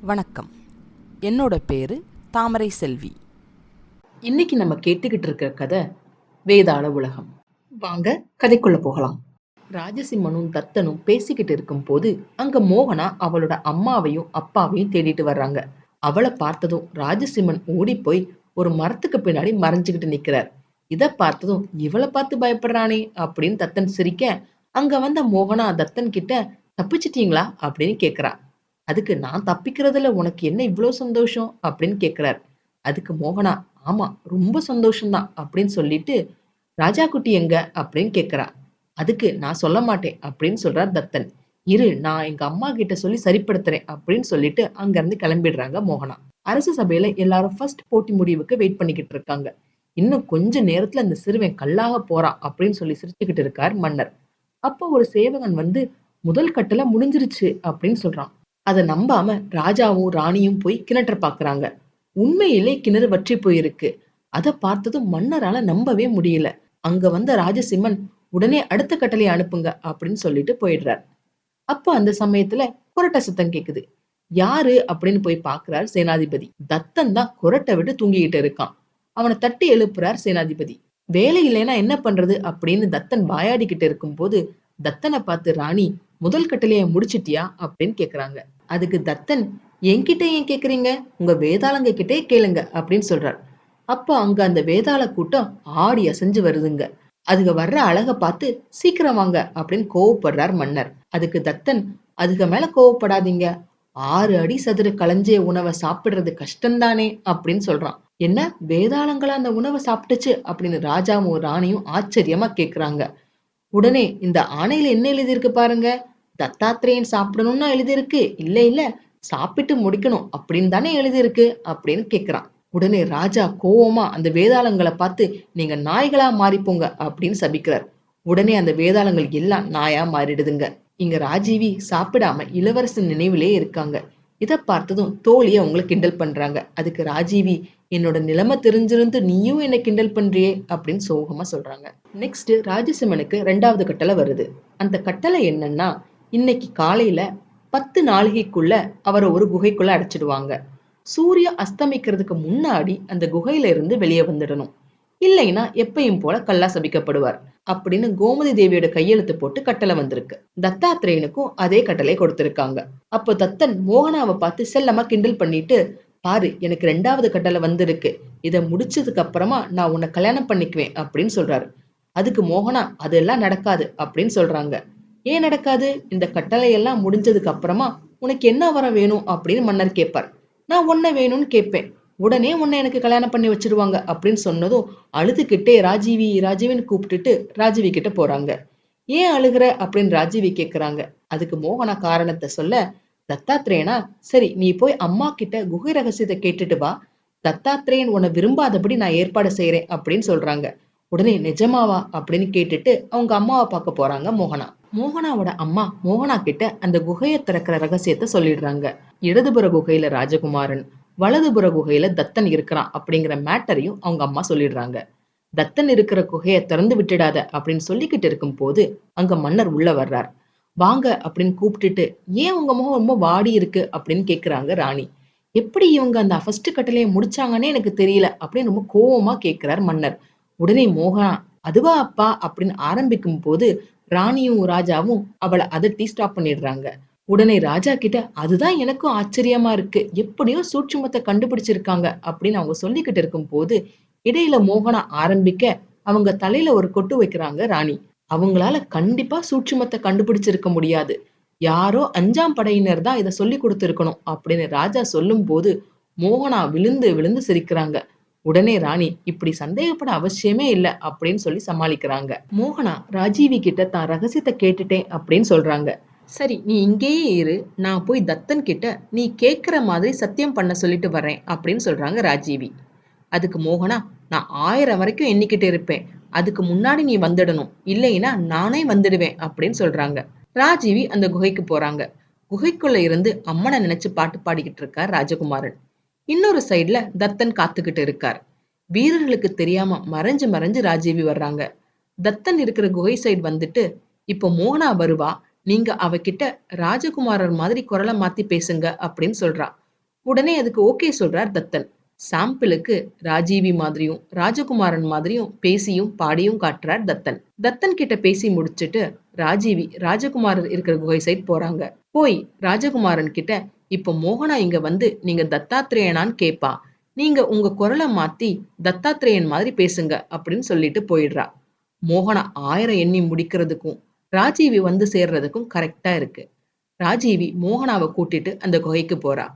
வணக்கம். என்னோட பேரு தாமரை செல்வி. இன்னைக்கு நம்ம கேட்டுக்கிட்டு இருக்கிற கதை வேதாள உலகம். வாங்க கதைக்குள்ள போகலாம். ராஜசிம்மனும் தத்தனும் பேசிக்கிட்டு இருக்கும் போது அங்க மோகனா அவளோட அம்மாவையும் அப்பாவையும் தேடிட்டு வர்றாங்க. அவளை பார்த்ததும் ராஜசிம்மன் ஓடி போய் ஒரு மரத்துக்கு பின்னாடி மறைஞ்சுக்கிட்டு நிக்கிறார். இத பார்த்ததும் இவளை பார்த்து பயப்படுறானே அப்படின்னு தத்தன் சிரிக்க, அங்க வந்த மோகனா தத்தன் கிட்ட தப்பிச்சிட்டீங்களா அப்படின்னு கேக்குறா. அதுக்கு நான் தப்பிக்கிறதுல உனக்கு என்ன இவ்ளோ சந்தோஷம் அப்படின்னு கேக்குறார். அதுக்கு மோகனா, ஆமா ரொம்ப சந்தோஷம்தான் அப்படின்னு சொல்லிட்டு, ராஜா குட்டி எங்க அப்படின்னு கேக்குறா. அதுக்கு நான் சொல்ல மாட்டேன் அப்படின்னு சொல்றார் தத்தன். இரு, நான் எங்க அம்மா கிட்ட சொல்லி சரிப்படுத்துறேன் அப்படின்னு சொல்லிட்டு அங்க இருந்து கிளம்பிடுறாங்க மோகனா. அரசு சபையில எல்லாரும் ஃபர்ஸ்ட் போட்டி முடிவுக்கு வெயிட் பண்ணிக்கிட்டு இருக்காங்க. இன்னும் கொஞ்ச நேரத்துல அந்த சிறுவன் கல்லாக போறான் அப்படின்னு சொல்லி சிரிச்சுக்கிட்டு இருக்கார் மன்னர். அப்போ ஒரு சேவகன் வந்து முதல் கட்டளை முடிஞ்சிருச்சு அப்படின்னு சொல்றான். அத நம்பாம ராஜாவும் ராணியும் போய் கிணற்ற பாக்குறாங்க. உண்மையிலே கிணறு வற்றி போயிருக்கு. அத பார்த்ததும் மன்னரால நம்பவே முடியல. அங்க வந்த ராஜசிம்மன் உடனே அடுத்த கட்டளையை அனுப்புங்க அப்படின்னு சொல்லிட்டு போயிடுறார். அப்ப அந்த சமயத்துல குரட்ட சத்தம் கேக்குது. யாரு அப்படின்னு போய் பாக்குறார் சேனாதிபதி. தத்தன் தான் குரட்டை விட்டு தூங்கிக்கிட்டு இருக்கான். அவனை தட்டி எழுப்புறார் சேனாதிபதி. வேலை இல்லைன்னா என்ன பண்றது அப்படின்னு தத்தன் வாயாடிக்கிட்டு இருக்கும் போது தத்தனை பார்த்து ராணி, முதல் கட்டளைய முடிச்சிட்டியா அப்படின்னு கேக்குறாங்க. அதுக்கு தத்தன், என்கிட்ட ஏன் கேக்குறீங்க, உங்க வேதாளங்க கிட்டே கேளுங்க அப்படின்னு சொல்றார். அப்ப அங்க அந்த வேதாள கூட்டம் ஆடி அசைஞ்சு வருதுங்க. அதுக வர்ற அழக பார்த்து சீக்கிரம் வாங்க அப்படின்னு கோவப்படுறார் மன்னர். அதுக்கு தத்தன், அதுக மேல கோவப்படாதீங்க, 6 அடி சதுர களஞ்சிய உணவை சாப்பிடுறது கஷ்டம்தானே அப்படின்னு சொல்றான். என்ன, வேதாளங்களா அந்த உணவை சாப்பிட்டுச்சு அப்படின்னு ராஜாவும் ராணியும் ஆச்சரியமா கேக்குறாங்க. உடனே இந்த ஆணையில என்ன எழுதியிருக்கு பாருங்க, தத்தாத்திரேயன் சாப்பிடணும்னா எழுதியிருக்கு, இல்ல இல்ல சாப்பிட்டு முடிக்கணும் அப்படின்னு தானே எழுதியிருக்கு அப்படின்னு கேக்குறான். உடனே ராஜா கோவமா அந்த வேதாளங்களை பார்த்து, நீங்க நாய்களா மாறிப்போங்க அப்படின்னு சபிக்கிறார். உடனே அந்த வேதாளங்கள் எல்லாம் நாயா மாறிடுதுங்க. இங்க ராஜீவி சாப்பிடாம இளவரசன் நினைவிலே இருக்காங்க. இத பார்த்ததும் தோழிய அவங்களை கிண்டல் பண்றாங்க. அதுக்கு ராஜீவி, என்னோட நிலைமை தெரிஞ்சிருந்து நீயும் என்ன கிண்டல் பண்றியே அப்படின்னு சோகமா சொல்றாங்க. நெக்ஸ்ட் ராஜசிம்மனுக்கு 2வது கட்டளை வருது. அந்த கட்டளை என்னன்னா, இன்னைக்கு காலையில 10 நாழிகைக்குள்ள அவரை ஒரு குகைக்குள்ள அடைச்சிடுவாங்க. சூரிய அஸ்தமிக்கிறதுக்கு முன்னாடி அந்த குகையில இருந்து வெளியே வந்துடணும். இல்லைன்னா எப்பயும் போல கல்லா சபிக்கப்படுவார் அப்படின்னு கோமதி தேவியோட கையெழுத்து போட்டு கட்டளை வந்திருக்கு. தத்தாத்திரேயனுக்கும் அதே கட்டளை கொடுத்திருக்காங்க. அப்போ தத்தன் மோகனாவை பார்த்து செல்லமா கிண்டல் பண்ணிட்டு, பாரு எனக்கு 2வது கட்டளை வந்திருக்கு, இத முடிச்சதுக்கு அப்புறமா நான் உன்னை கல்யாணம் பண்ணிக்குவேன் அப்படின்னு சொல்றாரு. அதுக்கு மோகனா, அதெல்லாம் நடக்காது அப்படின்னு சொல்றாங்க. ஏன் நடக்காது? இந்த கட்டளை எல்லாம் முடிஞ்சதுக்கு அப்புறமா உனக்கு என்ன வரம் வேணும் அப்படின்னு மன்னர் கேட்பார். நான் உன்னை வேணும்னு கேட்பேன். உடனே உன்னை எனக்கு கல்யாணம் பண்ணி வச்சிருவாங்க அப்படின்னு சொன்னதும் அழுதுகிட்டே ராஜீவி ராஜீவின்னு கூப்பிட்டுட்டு ராஜீவி கிட்ட போறாங்க. ஏன் அழுகுற அப்படின்னு ராஜீவி கேக்குறாங்க. அதுக்கு மோகனா காரணத்தை சொல்ல, தத்தாத்திரேயனா, சரி நீ போய் அம்மா கிட்ட குகை ரகசியத்தை கேட்டுட்டு வா, தத்தாத்திரேயன் உன்னை விரும்பாதபடி நான் ஏற்பாடு செய்யறேன் அப்படின்னு சொல்றாங்க. உடனே நிஜமாவா அப்படின்னு கேட்டுட்டு அவங்க அம்மாவை பார்க்க போறாங்க மோகனா. மோகனாவோட அம்மா மோகனா கிட்ட அந்த குகையை திறக்கிற ரகசியத்தை சொல்லிடுறாங்க. இடதுபுற குகையில ராஜகுமாரன், வலதுபுற குகையில தத்தன் இருக்கிறான் அப்படிங்கிற மேட்டரையும் அவங்க அம்மா சொல்லிடுறாங்க. தத்தன் இருக்கிற குகையை திறந்து விட்டுடாத அப்படின்னு சொல்லிக்கிட்டு இருக்கும் போது அங்க மன்னர் உள்ள வர்றார். வாங்க அப்படின்னு கூப்பிட்டுட்டு, ஏன் உங்க முகம் ரொம்ப வாடி இருக்கு அப்படின்னு கேக்குறாங்க ராணி. எப்படி இவங்க அந்த ஃபர்ஸ்ட் கட்டளையை முடிச்சாங்கன்னே எனக்கு தெரியல அப்படின்னு ரொம்ப கோவமா கேக்குறார் மன்னர். உடனே மோகனா, அதுவா அப்பா அப்படின்னு ஆரம்பிக்கும் போது ராணியும் ராஜாவும் அவளை அதட்டி ஸ்டாப் பண்ணிடுறாங்க. உடனே ராஜா கிட்ட, அதுதான் எனக்கும் ஆச்சரியமா இருக்கு, எப்படியோ சூட்சுமத்தை கண்டுபிடிச்சிருக்காங்க அப்படின்னு அவங்க சொல்லிக்கிட்டு இருக்கும் போது இடையில மோகனா ஆரம்பிக்க அவங்க தலையில ஒரு கொட்டு வைக்கிறாங்க ராணி. அவங்களால கண்டிப்பா சூட்சுமத்தை கண்டுபிடிச்சிருக்க முடியாது, யாரோ 5ஆம் படையினர் தான் இதை சொல்லி கொடுத்திருக்கணும் அப்படின்னு ராஜா சொல்லும் போது மோகனா விழுந்து விழுந்து சிரிக்கிறாங்க. உடனே ராணி, இப்படி சந்தேகப்பட அவசியமே இல்ல அப்படின்னு சொல்லி சமாளிக்கிறாங்க. மோகனா ராஜீவி கிட்ட தான் ரகசியத்தை கேட்டுட்டேன் அப்படின்னு சொல்றாங்க. சரி நீ இங்கேயே இரு, நான் போய் தத்தன் கிட்ட நீ கேக்குற மாதிரி சத்தியம் பண்ண சொல்லிட்டு வர்றேன் அப்படின்னு சொல்றாங்க ராஜீவி. அதுக்கு மோகனா, நான் 1000 வரைக்கும் எண்ணிக்கிட்டு இருப்பேன், அதுக்கு முன்னாடி நீ வந்துடணும், இல்லைன்னா நானே வந்துடுவேன் அப்படின்னு சொல்றாங்க. ராஜீவி அந்த குகைக்கு போறாங்க. குகைக்குள்ள இருந்து அம்மனை நினைச்சு பாட்டு பாடிக்கிட்டு இருக்கார் ராஜகுமாரன். இன்னொரு சைடுல தத்தன் காத்துக்கிட்டு இருக்கார். வீரர்களுக்கு தெரியாம மறைஞ்சு மறைஞ்சு ராஜீவி வர்றாங்க. தத்தன் இருக்கிற குகை சைடு வந்துட்டு, இப்போ மோகனா வருவா, நீங்க அவகிட்ட ராஜகுமாரர் மாதிரி குரலை மாத்தி பேசுங்க அப்படின்னு சொல்றா. உடனே அதுக்கு ஓகே சொல்றார் தத்தன். சாம்பிளுக்கு ராஜீவி மாதிரியும் ராஜகுமாரன் மாதிரியும் பேசியும் பாடியும் காட்டுறார் தத்தன். தத்தன் கிட்ட பேசி முடிச்சிட்டு ராஜீவி ராஜகுமாரர் இருக்கிற குகை சைட் போறாங்க. போய் ராஜகுமாரன் கிட்ட, இப்ப மோகனா இங்க வந்து நீங்க தத்தாத்திரேயனான்னு கேப்பா, நீங்க உங்க குரலை மாத்தி தத்தாத்திரேயன் மாதிரி பேசுங்க அப்படின்னு சொல்லிட்டு போயிடுறா. மோகனா 1000 எண்ணி முடிக்கிறதுக்கும் ராஜீவி வந்து சேர்றதுக்கும் கரெக்டா இருக்கு. ராஜீவி மோகனாவை கூட்டிட்டு அந்த குகைக்கு போறா.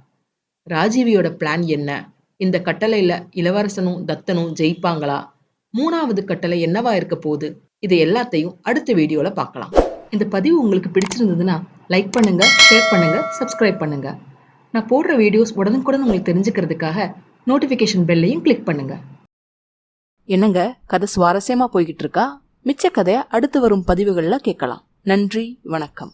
ராஜீவியோட பிளான் என்ன? இந்த கட்டளையில இளவரசனும் தத்தனும் ஜெயிப்பாங்களா? 3வது கட்டளை என்னவா இருக்க போகுது? இது எல்லாத்தையும் அடுத்த வீடியோல பார்க்கலாம். இந்த பதிவு உங்களுக்கு பிடிச்சிருந்ததுன்னா லைக் பண்ணுங்க, ஷேர் பண்ணுங்க, சப்ஸ்கிரைப் பண்ணுங்க. நான் போடுற வீடியோஸ் உடனுக்குடன் உங்களுக்கு தெரிஞ்சுக்கிறதுக்காக நோட்டிஃபிகேஷன் பெல்லையும் கிளிக் பண்ணுங்க. என்னங்க, கதை சுவாரஸ்யமா போய்கிட்டு இருக்கா? மிச்ச கதையை அடுத்து வரும் பதிவுகள்ல கேட்கலாம். நன்றி, வணக்கம்.